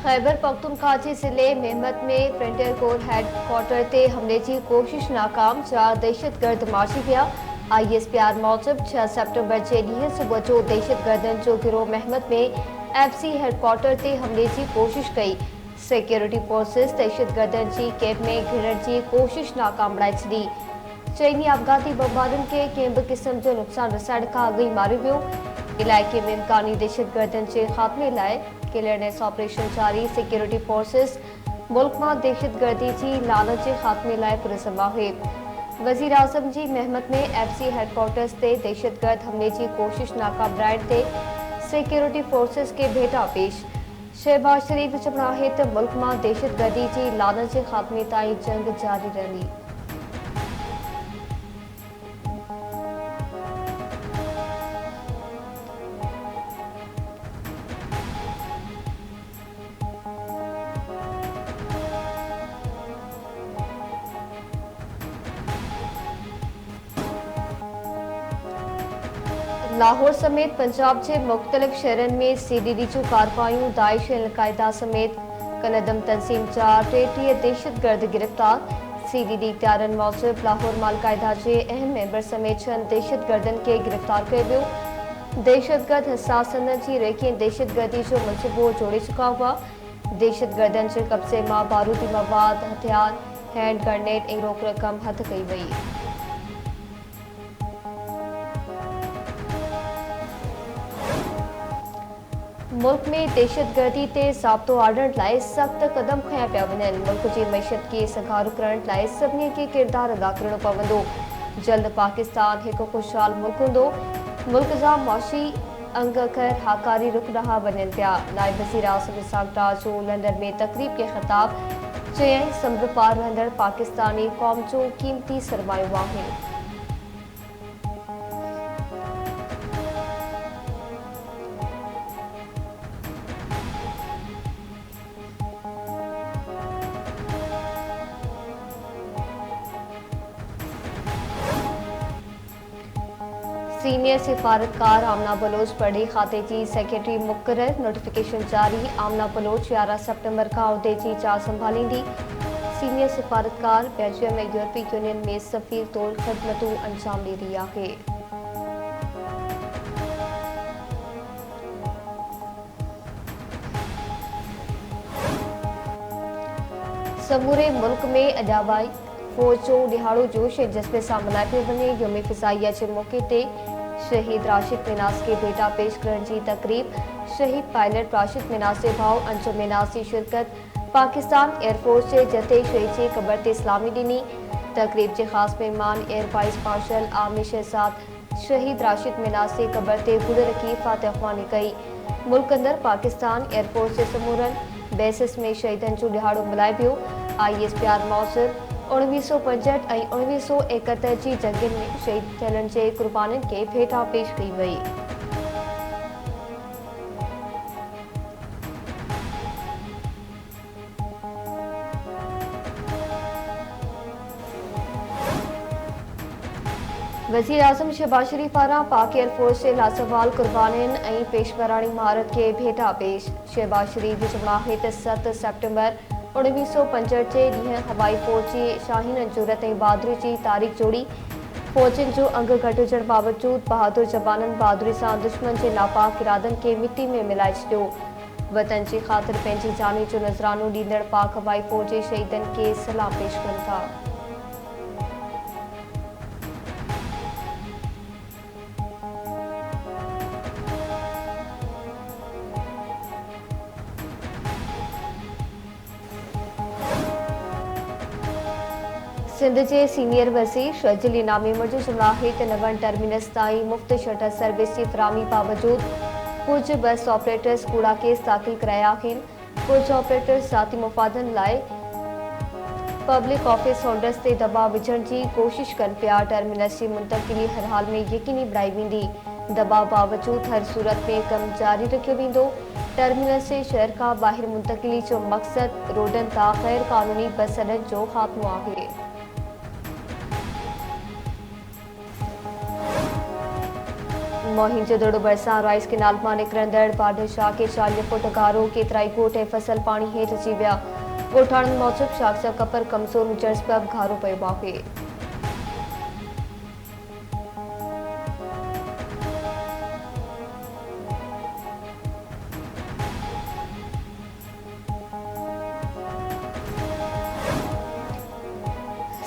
खैबर पख्तूनख्वा ज़िले मेहमत में frontier core head quarter ते हमले की कोशिश नाकाम। 4 दहशतगर्द मारी विया। ISPR मूजिब 6 सितंबर के ॾींहुं सुबुह जो दहशतगर्दनि जो गिरोह मेहमत में FC हेडक्वार्टर ते हमले की कोशिश कई। सिक्योरिटी फोर्सेस दहशतगर्दनि की कैंप में घिरण की कोशिश नाकाम बणाए छॾी। चईनी आपघाती बमबारनि के कंहिं बि क़िस्म जो नुक़सान रसाइण खां अॻु ई मारियो वियो। इलाइक़े में इम्कानी दहशतगर्दनि के ख़ात्मे लाइ क्लियरेंस ऑपरेशन जारी। सिक्योरिटी फोर्सेस मुल्क में दहशतगर्दी की लानत के ख़ात्मे लाइ पुरज़म आहे। वज़ीर आज़म जी मेहमत में FC हेडक्वार्टर्स ते दहशतगर्द हमले की कोशिश नाकाम बणाइण ते सिक्योरिटी फोर्सेस के भेटा पेश। शहबाज शरीफ चवणु आहे त मुल्क में दहशतगर्दी की लानत के ख़ात्मे ताईं जंग जारी रहंदी। लाहौर समेत पंजाब के मुख्तलिफ शहरन में CDD जूं कार्रवाइयों। दाइश ऐं अलकायदा समेत कनदम तंजीम जा 33 दहशतगर्द गिरफ्तार। CDD इख्तियारनि मूजिब लाहौर में अलकायदा के अहम मेंबर समेत 6 दहशतगर्दनि के गिरफ्तार किया वियो। दहशतगर्द हसासननि की रेकी ऐं दहशतगर्दी जो मंसूबो जोड़े चुका हुआ। दहशतगर्दनि के कब्ज़े में बारूदी मवाद, हथियार, हैंड ग्रेनेड ऐं रोक रक़म हथ कई वई। मुल्क में दहशतगर्दी ते ज़ाब्तो आणण लाइ सख्त कदम खया पिया वञनि। मुल्क की मईशत के सगारू करण लाइ सभिनी के किरदार अदा करणो पवंदो। जल्द पाकिस्तान एक खुशहाल मुल्क हूंदो। मुल्क जा मुआशी अंग अखर हाकारी रुख ॾांहुं वञनि पिया। नायब वज़ीर आज़म इसहाक़ डार जो लंदन में तक़रीब के ख़िताब। चयईं समुंड पार रहंदड़ पाकिस्तानी क़ौम जो क़ीमती सरमायो आहे। सीनियर सिफारतकार आमना बलोच पढ़ी खाते की सेक्रेटरी मुकर्रर। नोटिफिकेशन जारी। आमना बलोच 11 सितंबर का उहदे की चार्ज संभालींदी। सीनियर सिफारतकार बेल्जियम ऐं यूरोपीय यूनियन में सफ़ीर तौर ख़िदमतूं अंजाम ॾी रही आहे। समूरे मुल्क में अजाबाई फौज जो दिहाड़ो जोश ऐं जज़्बे सां मल्हाए पियो वञे। यौम फ़िज़ाइया के मौक़े ते शहीद राशिद मिनास के भेटा पेश करण की तक़रीब। शहीद पायलट राशिद मिनास के भाउ अंजुम मिनास की शिरकत। पाकिस्तान एयरफोर्स के जते शहीद की कबर ते सलामी ॾिनी। तक़रीब के ख़ास मेहमान air vice marshal Aamir Shahzad शहीद राशिद मिनास की कबर ते गुल रखी फातिह ख़्वानी कई। मुल्क अंदर पाकिस्तान एयरफोर्स के समूरनि बेसिस में शहीदन जो दिहाड़ो मल्हाए पियो। ISPR मूजिब 1965 ऐं 1971 की जंगनि में शहीद थियलनि जे कुर्बानीनि के भेटा पेश कई वई। वज़ीर आज़म शहबाज शरीफ पारां पाक एयरफोर्स के लासवाल कुर्बानीनि ऐं पेशवराणी महारत के भेटा पेश। शहबाज शरीफ चवणु आहे त 7 सितंबर 1965 के ॾींहुं हवाई फ़ौज की शाहीन जुरत ऐं बहादुरी की तारीख़ जोड़ी। फ़ौजियुनि जो अंग घटि हुजण बावजूद बहादुर जवाननि बहादुरी सां दुश्मन के नापाक इरादनि के मिट्टी में मिलाए छॾियो। वतन की ख़ातिर पंहिंजी जानी जो नज़रानो ॾींदड़ पाक हवाई फ़ौज के शहीदनि के सलाम पेश कनि था। सिंध के सीनियर वज़ीर शर्जिल इनामी जो चवणु आहे त नवं टर्मिनस ताईं मुफ़्त शटल सर्विस की फराहमी बावजूद कुछ बस ऑपरेटर्स कूड़ा केस दाख़िल कराया आहिनि। कुछ ऑपरेटर्स ज़ाती मुफ़ादनि लाइ पब्लिक ऑफिस होल्डर्स ते दबाव विझण की कोशिश कनि पिया। टर्मिनस की मुंतकिली हर हाल में यकीनी बणाई वेंदी। दबाव बावजूद हर सूरत में कम जारी रखियो वेंदो। टर्मिनस से शहर का ॿाहिरि मुंतकिली जो मक़सद रोडन तां गैर क़ानूनी बस अड्डनि जो ख़ात्मो आहे। मोहिंजोदड़ो बरसां राइस कैनाल मां निकिरंदड़ बादशाह के 40 फुट गारो केतिराई ॻोठ ऐं फसल पाणी हेठि अची विया। ॻोठाणनि मूजिबि शाख़्स कपर कमज़ोर हुजण सबबि गारो पियो आहे।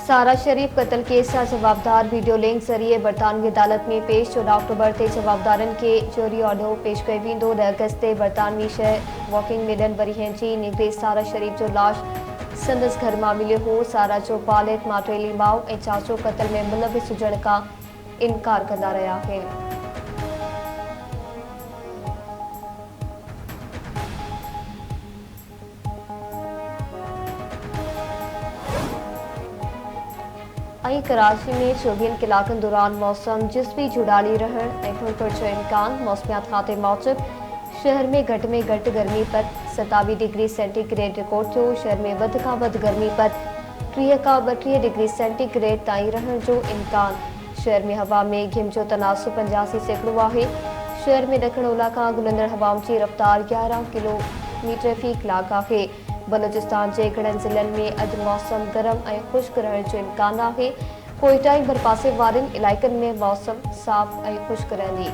सारा शरीफ कत्ल केस जा जवाबदार वीडियो लिंक ज़रिए बरतानवी अदालत में पेश। 14 अक्टूबर ते जवाबदारनि खे जोरी ऑडियो पेश कयो वेंदो। 10 अगस्त ते बरतानवी शहर वॉकिंग मेडन वरीहं जी निगरे सारा शरीफ जो लाश संदसि घर मां मिलियो हो। सारा जो वालिद माटेली माउ ऐं चाचो कत्ल में मुलविस हुजण खां इनकार कंदा रहिया आहिनि। कराची में 24 कलाकनि दौरान मौसम जिस्मी जुड़ाली रहण ऐं फुरफुर जो इम्कान। मौसमियात खाते मूजिब शहर में घटि गर्मी पर 27 डिग्री सेंटीग्रेड रिकॉर्ड थियो। शहर में वध खां वधि गर्मी पर 30 खां 32 डिग्री सेंटीग्रेड ताईं रहण जो इम्कान। शहर में हवा में घिम जो तनासुब 85% आहे। शहर में ॾखण ओलह खां गुलंदड़ हवाउनि जी रफ़्तार 11 किलोमीटर फ़ी कलाक आहे। बलूचिस्तान जे घणनि ज़िलनि में अॼु मौसम गरम ऐं ख़ुश्क रहण जो इम्कान आहे। कोयटा ऐं भरपासे वारनि इलाइक़नि में मौसम साफ़ ऐं ख़ुश्क रहंदी।